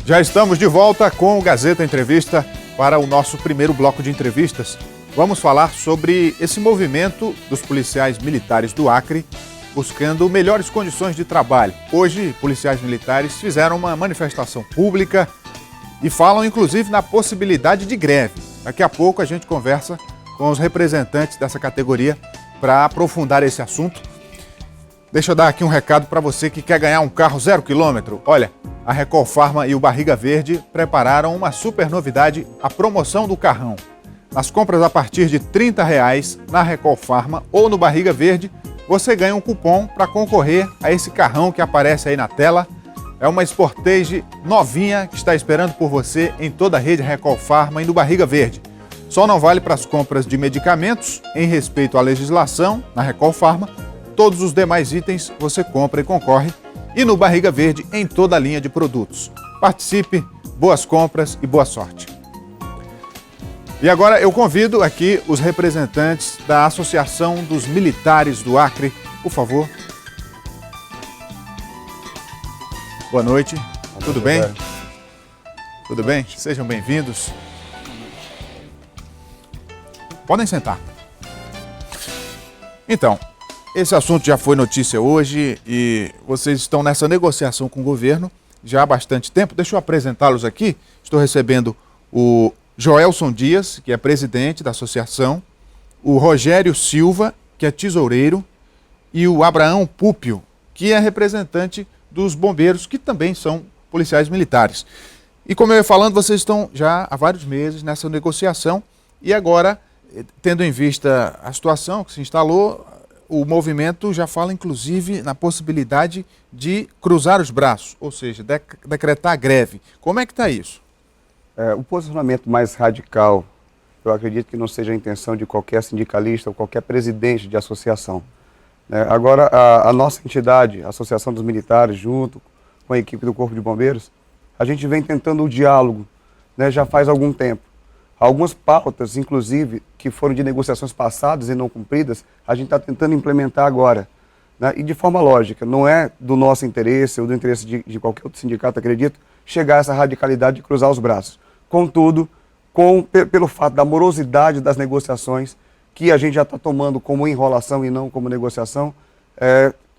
Já estamos de volta com o Gazeta Entrevista para o nosso primeiro bloco de entrevistas. Vamos falar sobre esse movimento dos policiais militares do Acre buscando melhores condições de trabalho. Hoje, policiais militares fizeram uma manifestação pública e falam inclusive na possibilidade de greve. Daqui a pouco a gente conversa com os representantes dessa categoria para aprofundar esse assunto. Deixa eu dar aqui um recado para você que quer ganhar um carro 0 km. Olha, a Recol Pharma e o Barriga Verde prepararam uma super novidade, a promoção do carrão. Nas compras a partir de R$ 30 na Recol Pharma ou no Barriga Verde, você ganha um cupom para concorrer a esse carrão que aparece aí na tela. É uma Sportage novinha que está esperando por você em toda a rede Recol Pharma e no Barriga Verde. Só não vale para as compras de medicamentos, em respeito à legislação, na Recol Pharma. Todos os demais itens você compra e concorre. E no Barriga Verde, em toda a linha de produtos. Participe, boas compras e boa sorte. E agora eu convido aqui os representantes da Associação dos Militares do Acre. Por favor. Boa noite. Tudo bem? Tudo bem? Sejam bem-vindos. Podem sentar. Então, esse assunto já foi notícia hoje e vocês estão nessa negociação com o governo já há bastante tempo. Deixa eu apresentá-los aqui. Estou recebendo o Joelson Dias, que é presidente da associação, o Rogério Silva, que é tesoureiro, e o Abraão Púpio, que é representante dos bombeiros, que também são policiais militares. E como eu ia falando, vocês estão já há vários meses nessa negociação e agora, tendo em vista a situação que se instalou, o movimento já fala, inclusive, na possibilidade de cruzar os braços, ou seja, decretar greve. Como é que está isso? O posicionamento mais radical, eu acredito que não seja a intenção de qualquer sindicalista ou qualquer presidente de associação. Agora, a nossa entidade, a Associação dos Militares, junto com a equipe do Corpo de Bombeiros, a gente vem tentando o diálogo, já faz algum tempo. Algumas pautas, inclusive, que foram de negociações passadas e não cumpridas, a gente está tentando implementar agora. E de forma lógica, não é do nosso interesse ou do interesse de qualquer outro sindicato, acredito, chegar a essa radicalidade de cruzar os braços. Contudo, pelo fato da morosidade das negociações, que a gente já está tomando como enrolação e não como negociação,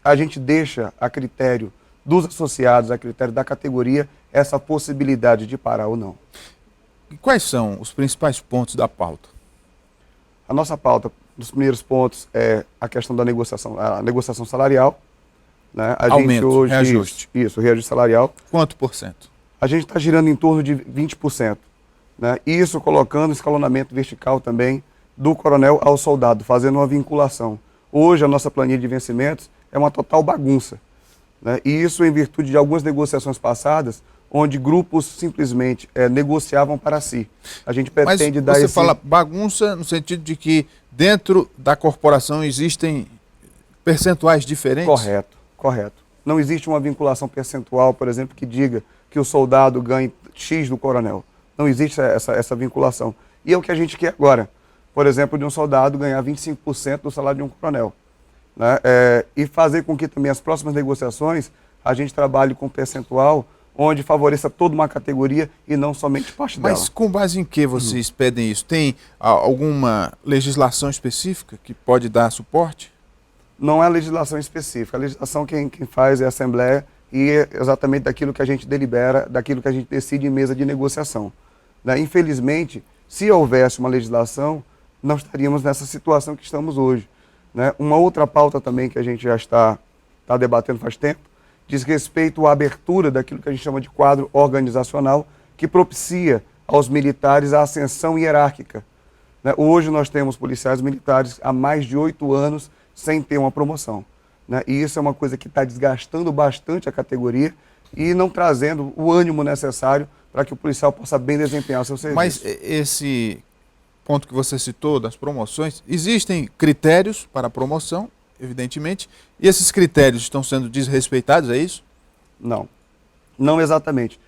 a gente deixa a critério dos associados, a critério da categoria, essa possibilidade de parar ou não. E quais são os principais pontos da pauta? A nossa pauta, dos primeiros pontos, é a questão da negociação, a negociação salarial. Aumento, gente hoje, reajuste. Isso, reajuste salarial. Quanto por cento? A gente está girando em torno de 20%. Isso colocando escalonamento vertical também do coronel ao soldado, fazendo uma vinculação. Hoje a nossa planilha de vencimentos é uma total bagunça. E isso em virtude de algumas negociações passadas, onde grupos simplesmente negociavam para si. A gente pretende dar você fala bagunça no sentido de que dentro da corporação existem percentuais diferentes? Correto. Não existe uma vinculação percentual, por exemplo, que diga que o soldado ganhe X do coronel. Não existe essa vinculação. E é o que a gente quer agora. Por exemplo, de um soldado ganhar 25% do salário de um coronel. E fazer com que também as próximas negociações a gente trabalhe com percentual onde favoreça toda uma categoria e não somente parte dela. Mas com base em que vocês pedem isso? Tem alguma legislação específica que pode dar suporte? Não é legislação específica. A legislação quem faz é a Assembleia e é exatamente daquilo que a gente delibera, daquilo que a gente decide em mesa de negociação. Infelizmente, se houvesse uma legislação, não estaríamos nessa situação que estamos hoje. Uma outra pauta também que a gente já está debatendo faz tempo, diz respeito à abertura daquilo que a gente chama de quadro organizacional, que propicia aos militares a ascensão hierárquica. Hoje nós temos policiais militares há mais de 8 anos sem ter uma promoção. E isso é uma coisa que está desgastando bastante a categoria e não trazendo o ânimo necessário para que o policial possa bem desempenhar o seu serviço. Mas esse ponto que você citou das promoções, existem critérios para a promoção, evidentemente, e esses critérios estão sendo desrespeitados, é isso? Não exatamente.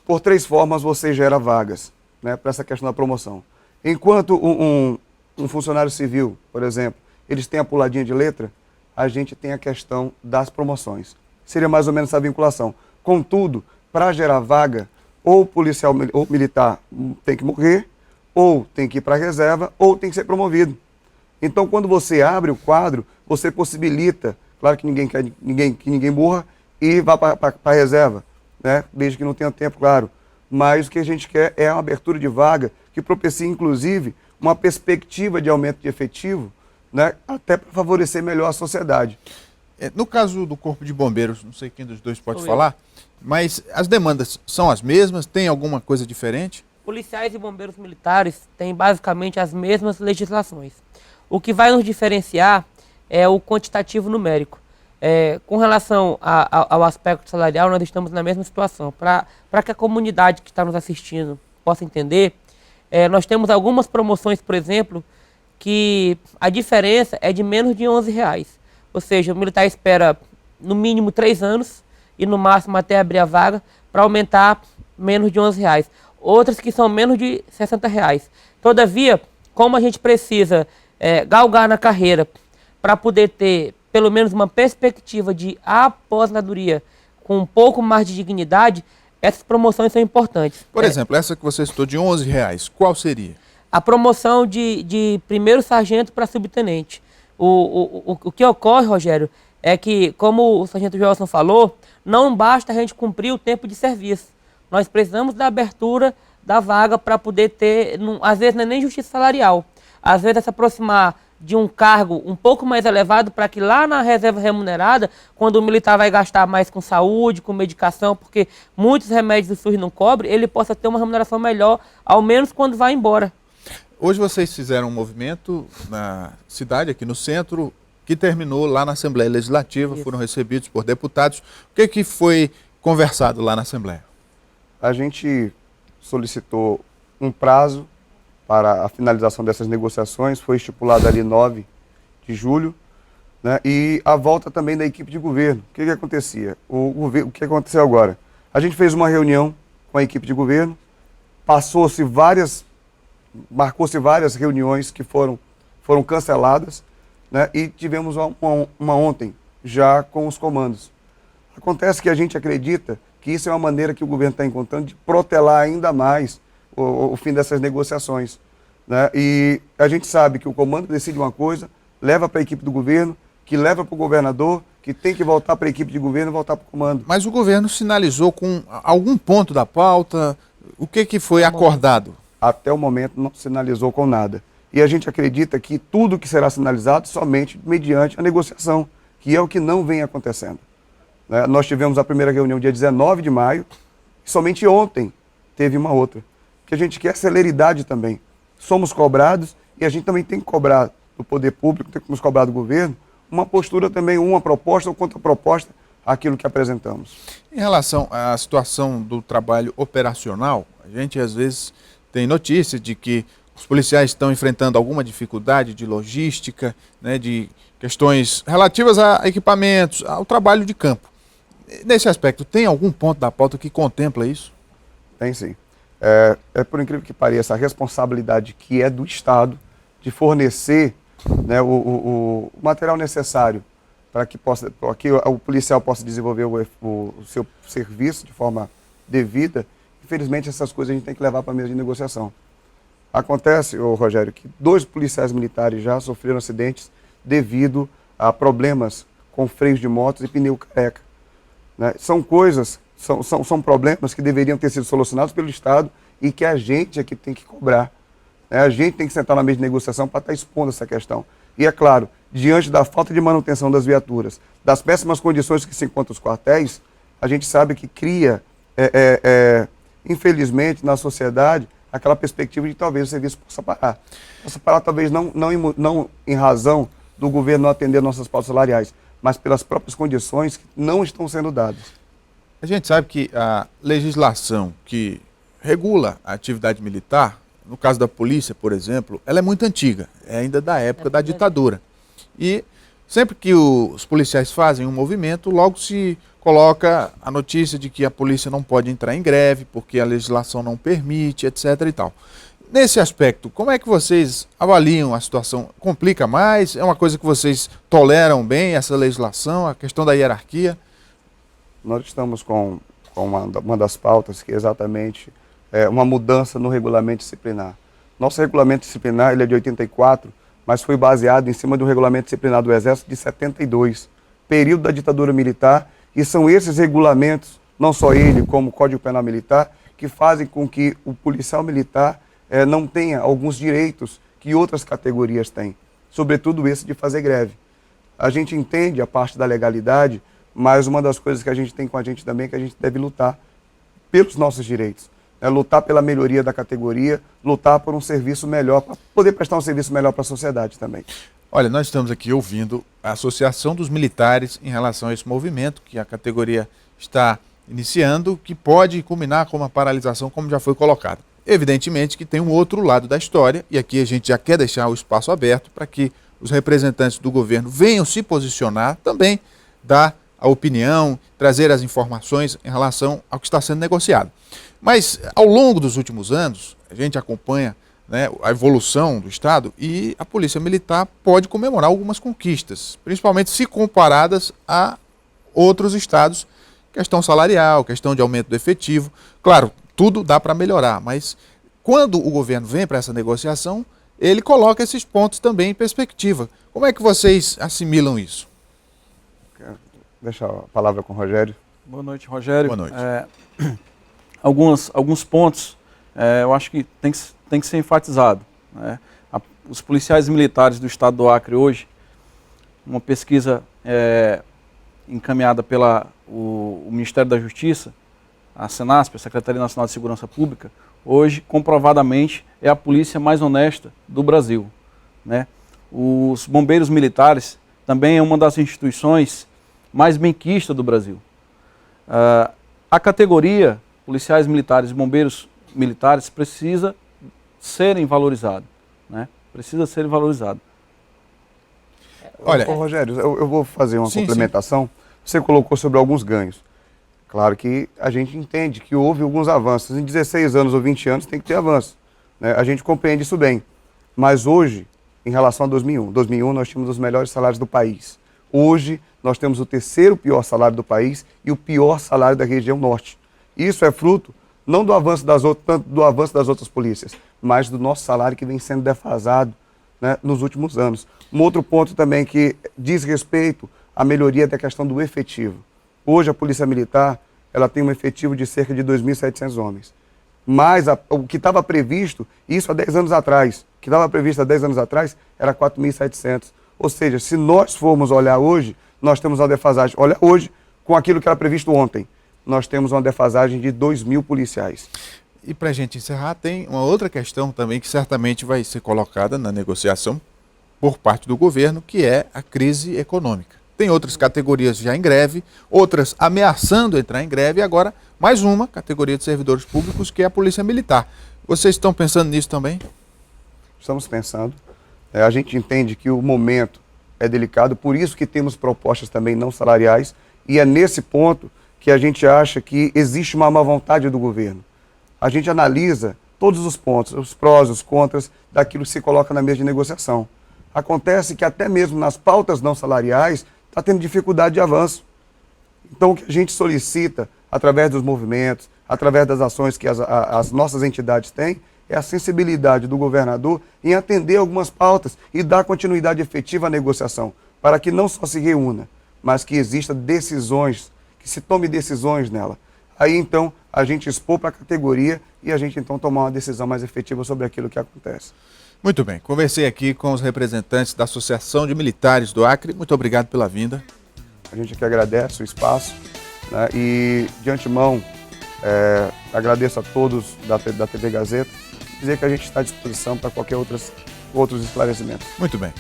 Por 3 formas você gera vagas para essa questão da promoção. Enquanto um funcionário civil, por exemplo, eles têm a puladinha de letra, a gente tem a questão das promoções. Seria mais ou menos essa vinculação. Contudo, para gerar vaga, Ou o policial ou militar tem que morrer, ou tem que ir para a reserva, ou tem que ser promovido. Então, quando você abre o quadro, você possibilita, claro que ninguém quer que ninguém morra e vá para a reserva, né? Desde que não tenha tempo, claro. Mas o que a gente quer é uma abertura de vaga que propicie, inclusive, uma perspectiva de aumento de efetivo, né? Até para favorecer melhor a sociedade. No caso do Corpo de Bombeiros, não sei quem dos dois pode falar, mas as demandas são as mesmas? Tem alguma coisa diferente? Policiais e bombeiros militares têm basicamente as mesmas legislações. O que vai nos diferenciar é o quantitativo numérico. Com relação ao aspecto salarial, nós estamos na mesma situação. Para que a comunidade que está nos assistindo possa entender, nós temos algumas promoções, por exemplo, que a diferença é de menos de R$11. Ou seja, o militar espera no mínimo 3 anos e no máximo até abrir a vaga para aumentar menos de R$11. Outras que são menos de R$60. Todavia, como a gente precisa galgar na carreira para poder ter pelo menos uma perspectiva de aposentadoria com um pouco mais de dignidade, essas promoções são importantes. Por exemplo, essa que você citou de R$11, qual seria? A promoção de primeiro sargento para subtenente. O que ocorre, Rogério, é que, como o sargento Joelson falou, não basta a gente cumprir o tempo de serviço. Nós precisamos da abertura da vaga para poder ter, às vezes não é nem justiça salarial, às vezes é se aproximar de um cargo um pouco mais elevado para que lá na reserva remunerada, quando o militar vai gastar mais com saúde, com medicação, porque muitos remédios do SUS não cobrem, ele possa ter uma remuneração melhor, ao menos quando vai embora. Hoje vocês fizeram um movimento na cidade, aqui no centro, que terminou lá na Assembleia Legislativa, foram recebidos por deputados. O que foi conversado lá na Assembleia? A gente solicitou um prazo para a finalização dessas negociações, foi estipulado ali 9 de julho, né? E a volta também da equipe de governo. O que acontecia? O que aconteceu agora? A gente fez uma reunião com a equipe de governo, marcou-se várias reuniões que foram canceladas, né? E tivemos uma ontem, já com os comandos. Acontece que a gente acredita que isso é uma maneira que o governo está encontrando de protelar ainda mais o fim dessas negociações, né? E a gente sabe que o comando decide uma coisa, leva para a equipe do governo, que leva para o governador, que tem que voltar para a equipe de governo e voltar para o comando. Mas o governo sinalizou com algum ponto da pauta? O que foi acordado? Até o momento não sinalizou com nada. E a gente acredita que tudo que será sinalizado somente mediante a negociação, que é o que não vem acontecendo. Nós tivemos a primeira reunião dia 19 de maio, e somente ontem teve uma outra. Que a gente quer celeridade também. Somos cobrados e a gente também tem que cobrar do poder público, tem que nos cobrar do governo, uma postura também, uma proposta ou contraproposta àquilo que apresentamos. Em relação à situação do trabalho operacional, a gente às vezes tem notícia de que os policiais estão enfrentando alguma dificuldade de logística, né, de questões relativas a equipamentos, ao trabalho de campo. Nesse aspecto, tem algum ponto da pauta que contempla isso? Tem sim. Por incrível que pareça, a responsabilidade que é do Estado de fornecer, né, o material necessário para que o policial possa desenvolver o seu serviço de forma devida. Infelizmente, essas coisas a gente tem que levar para a mesa de negociação. Acontece, Rogério, que 2 policiais militares já sofreram acidentes devido a problemas com freios de motos e pneu careca, né? São coisas, são problemas que deveriam ter sido solucionados pelo Estado e que a gente aqui tem que cobrar, né? A gente tem que sentar na mesa de negociação para estar expondo essa questão. E é claro, diante da falta de manutenção das viaturas, das péssimas condições que se encontram os quartéis, a gente sabe que cria, infelizmente, na sociedade, aquela perspectiva de talvez o serviço possa parar. Possa parar talvez não em razão do governo não atender nossas pautas salariais, mas pelas próprias condições que não estão sendo dadas. A gente sabe que a legislação que regula a atividade militar, no caso da polícia, por exemplo, ela é muito antiga, é ainda da época da ditadura. E sempre que os policiais fazem um movimento, logo se coloca a notícia de que a polícia não pode entrar em greve, porque a legislação não permite, etc. e tal. Nesse aspecto, como é que vocês avaliam a situação? Complica mais? É uma coisa que vocês toleram bem, essa legislação, a questão da hierarquia? Nós estamos com com uma das pautas, que é exatamente uma mudança no regulamento disciplinar. Nosso regulamento disciplinar ele é de 84, mas foi baseado em cima do regulamento disciplinar do Exército de 72, período da ditadura militar, e são esses regulamentos, não só ele, como o Código Penal Militar, que fazem com que o policial militar não tenha alguns direitos que outras categorias têm, sobretudo esse de fazer greve. A gente entende a parte da legalidade, mas uma das coisas que a gente tem com a gente também é que a gente deve lutar pelos nossos direitos. Lutar pela melhoria da categoria, lutar por um serviço melhor, para poder prestar um serviço melhor para a sociedade também. Olha, nós estamos aqui ouvindo a Associação dos Militares em relação a esse movimento que a categoria está iniciando, que pode culminar com uma paralisação, como já foi colocado. Evidentemente que tem um outro lado da história, e aqui a gente já quer deixar o espaço aberto para que os representantes do governo venham se posicionar, também dar a opinião, trazer as informações em relação ao que está sendo negociado. Mas, ao longo dos últimos anos, a gente acompanha, né, a evolução do Estado, e a Polícia Militar pode comemorar algumas conquistas, principalmente se comparadas a outros estados, questão salarial, questão de aumento do efetivo. Claro, tudo dá para melhorar, mas quando o governo vem para essa negociação, ele coloca esses pontos também em perspectiva. Como é que vocês assimilam isso? Quero deixar a palavra com o Rogério. Boa noite, Rogério. Boa noite. Alguns pontos eu acho que tem que ser enfatizado. Né? Os policiais militares do estado do Acre hoje, uma pesquisa encaminhada pelo Ministério da Justiça, a Senasp, a Secretaria Nacional de Segurança Pública, hoje, comprovadamente, é a polícia mais honesta do Brasil. Né? Os bombeiros militares também é uma das instituições mais benquistas do Brasil. A categoria policiais militares e bombeiros militares precisa serem valorizados. Né? Precisa serem valorizados. Olha, Rogério, eu vou fazer uma complementação. Sim. Você colocou sobre alguns ganhos. Claro que a gente entende que houve alguns avanços. Em 16 anos ou 20 anos tem que ter avanço. Né? A gente compreende isso bem. Mas hoje, em relação a 2001 nós tínhamos os melhores salários do país. Hoje nós temos o terceiro pior salário do país e o pior salário da região norte. Isso é fruto não do avanço tanto do avanço das outras polícias, mas do nosso salário que vem sendo defasado, né, nos últimos anos. Um outro ponto também que diz respeito à melhoria da questão do efetivo. Hoje a Polícia Militar ela tem um efetivo de cerca de 2.700 homens. Mas o que estava previsto, isso há 10 anos atrás, o que estava previsto há 10 anos atrás era 4.700. Ou seja, se nós formos olhar hoje, nós temos uma defasagem. Olha hoje, com aquilo que era previsto ontem, nós temos uma defasagem de 2.000 policiais. E para a gente encerrar, tem uma outra questão também que certamente vai ser colocada na negociação por parte do governo, que é a crise econômica. Tem outras categorias já em greve, outras ameaçando entrar em greve, e agora mais uma categoria de servidores públicos, que é a Polícia Militar. Vocês estão pensando nisso também? Estamos pensando. A gente entende que o momento é delicado, por isso que temos propostas também não salariais, e é nesse ponto que a gente acha que existe uma má vontade do governo. A gente analisa todos os pontos, os prós, os contras, daquilo que se coloca na mesa de negociação. Acontece que até mesmo nas pautas não salariais está tendo dificuldade de avanço. Então o que a gente solicita, através dos movimentos, através das ações que as nossas entidades têm, é a sensibilidade do governador em atender algumas pautas e dar continuidade efetiva à negociação, para que não só se reúna, mas que exista decisões, que se tome decisões nela. Aí então a gente expor para a categoria e a gente então tomar uma decisão mais efetiva sobre aquilo que acontece. Muito bem, conversei aqui com os representantes da Associação de Militares do Acre. Muito obrigado pela vinda. A gente aqui agradece o espaço, né? E de antemão agradeço a todos da TV Gazeta, dizer que a gente está à disposição para qualquer outros esclarecimentos. Muito bem.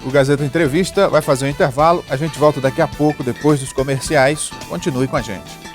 O Gazeta Entrevista vai fazer um intervalo. A gente volta daqui a pouco, depois dos comerciais. Continue com a gente.